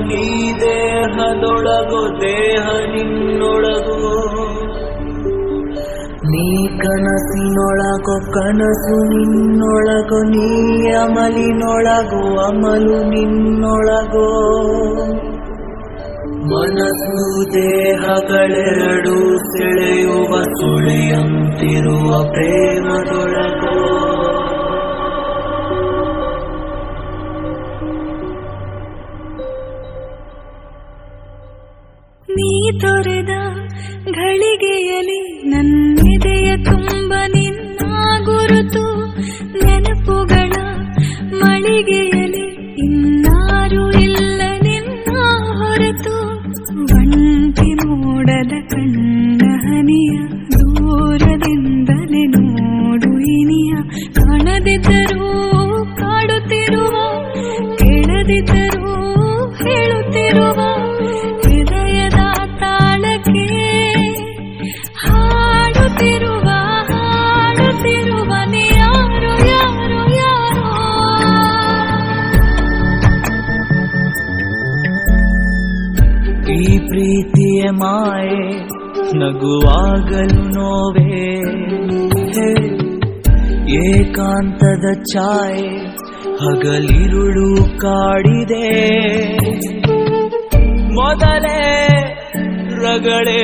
ನೀ ದೇಹದೊಳಗೋ ದೇಹ ನಿನ್ನೊಳಗೋ ನೀ ಕನಸಿನೊಳಗೋ ಕನಸು ನಿನ್ನೊಳಗೋ ನೀ ಅಮಲಿನೊಳಗೋ ಅಮಲು ನಿನ್ನೊಳಗೋ ಮನಸ್ಸು ದೇಹಗಳೆರಡು ಸೆಳೆಯುವ ಸುಳಿಯಂತಿರುವ ಪ್ರೇಮದೊಳಗೋ ನೀ ತೊರೆದ ಘಳಿಗೆಯಲಿ ನನ್ನೆದೆಯ ತುಂಬ ನಿನ್ನ ಗುರುತು ನೆನಪುಗಳ ಮಳಿಗೆಯಲಿ ಇನ್ನಾರು ಇಲ್ಲ ನಿನ್ನ ಹೊರತು ಒಂಟಿ ಮೋಡದ ಕಣ್ಣ ಹನಿಯ ದೂರದಿಂದಲೇ ನೋಡು ಇನಿಯ ಕಾಣದಿದ್ದರೂ ಕಾಡುತ್ತಿರುವ ಕೇಳದಿದ್ದರೂ ಹೇಳುತ್ತಿರುವ ಹೃದಯದ ತಾಳಕ್ಕೆ ಹಾಡುತ್ತಿರುವ ನೀ ಯಾರು ಯಾರು ಯಾರೋ ಈ ಪ್ರೀತಿಯ ಮಾಯೆ ನಗುವಾಗಲು ನೋವೇ ಏಕಾಂತದ ಛಾಯೆ ಹಗಲಿರುಳು ಕಾಡಿದೆ ಮೊದಲೇ ರಗಳೆ